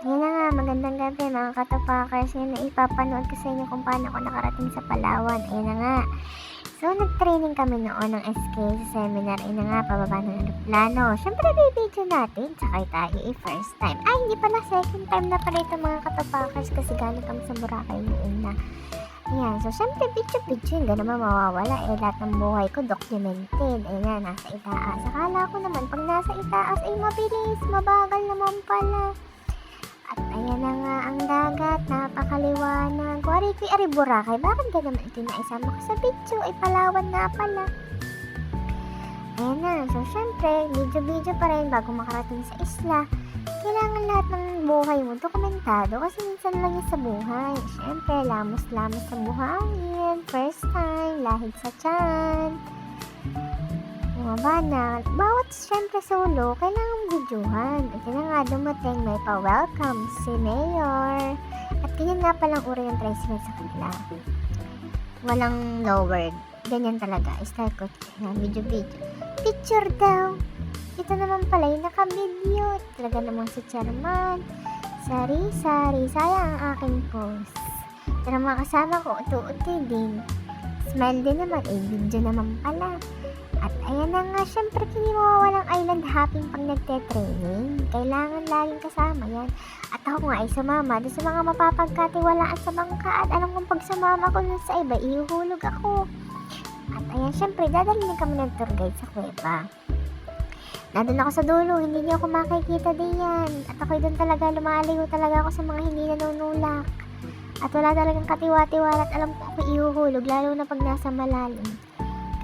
Ayan na nga, magandang gabi mga katopakers. Ngayon na ipapanood ko sa inyo kung paano ako nakarating sa Palawan. Ayan na nga. So, nag-training kami noon ng SK sa seminar. Ayan na nga, pababa ng aeroplano. Siyempre, video natin. Sakay tayo first time. Ay, hindi pala, second time na pala ito mga katopakers kasi galing kami sa Boracay noon na. Ayan, so syempre video, hindi naman mawawala. Lahat ng buhay ko documented. Ayan, nasa itaas. Akala ko naman, pag nasa itaas ay mabilis, mabagal naman pala. At ayan na nga ang dagat, napakaliwanag. Wari ko'y ari Boracay, bakit ka naman ito naisama ko sa video? Ay Palawan nga pala. Ayan na, so syempre, video pa rin bago makarating sa isla. Kailangan lahat ng buhay mo dokumentado kasi minsan lang yan sa buhay. Syempre, lamos-lamos sa buhangin, first time, lahid sa tiyan. Mga na, bawat syempre solo, kailangan videohan. Ito na nga dumating, may pa-welcome si Mayor. At ganyan nga palang uri yung tricycle sa kanila. Walang no word. Ganyan talaga, style ko na video. Picture daw. Ito naman pala yung naka-video. Talaga namang si Chairman. Sari-sari, sayang ang aking post. Pero mga kasama ko, uti-uti din. Smile din naman, video naman pala. At ayan na nga, syempre hindi mawawalang island hopping pag nagte-training. Kailangan laging kasama yan. At ako nga ay sumama doon sa mga mapapagkatiwalaan sa bangka. At alam kong pag sumama ko dun sa iba, ihuhulog ako. At ayan, syempre dadalhin kami ng tour guide sa kuweba. Nandun ako sa dulo, hindi niyo ako makikita diyan. At ako'y doon talaga, lumalayo talaga ako sa mga hindi nanunulak. At wala talagang katiwa-tiwala at alam ko ako ihuhulog, lalo na pag nasa malalim.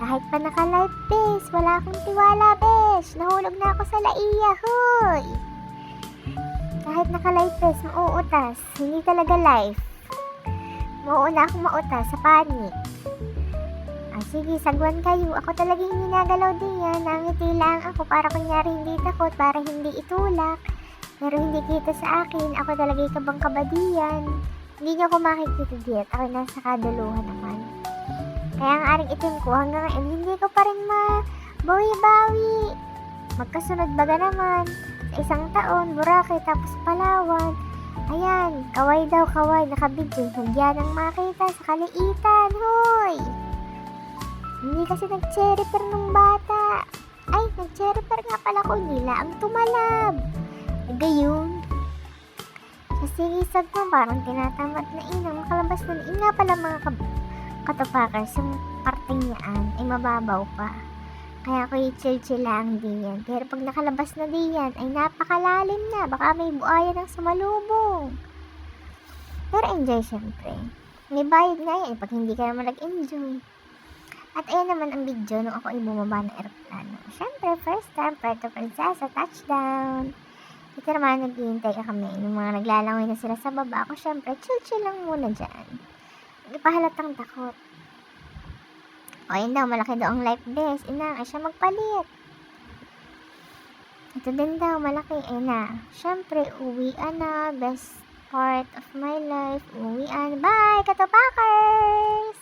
Kahit pa naka-live, bes, wala akong tiwala, bes. Nahulog na ako sa laiya, hoy. Kahit naka-live, bes, mauutas. Hindi talaga live. Mauuna akong mautas sa panic. Sige, sagwan kayo. Ako talaga hindi nagalaw din yan. Nangiti lang ako para kunyari hindi takot, para hindi itulak. Pero hindi kita sa akin. Ako talaga kabang-kabadiyan. Hindi niyo ako makikita diyan. Ako nasa kaduluhan naman. Kaya ang aring itim ko hanggang ngayon, hindi ko pa rin mabawi-bawi. Magkasunod baga naman. Sa isang taon, Boracay tapos Palawan. Ayan, kaway daw kaway. Nakabidyo. Hugyan ang makita sa kaliitan. Hoy! Hindi kasi nag-cherry-per nung bata. Ay, nag-cherry-per nga pala ko nila. Ang tumalab. Gayon. Kasi isag mo parang tinatamad na inang makalabas na ina pala mga katopakers. Yung parting niyaan ay mababaw pa. Kaya ko i-chill-chill lang diyan. Pero pag nakalabas na diyan ay napakalalim na. Baka may buaya ng sumalubong. Pero enjoy syempre. May bayad nga yan pag hindi ka naman nag-enjoy. At ayan naman ang video nung ako ay bumaba ng aeroplano. Siyempre, first time, Puerto Princesa, touchdown. Ito naman, naghihintay ka kami. Yung mga naglalangoy na sila sa baba. Ako, siyempre, chill-chill lang muna dyan. Ipahalatang takot. O, ayun daw, malaki daw ang life vest. Inang, ay siya magpalit. Ito din daw, malaki. Ayun na. Siyempre, uwian na. Best part of my life. Uwian. Bye, katopakers!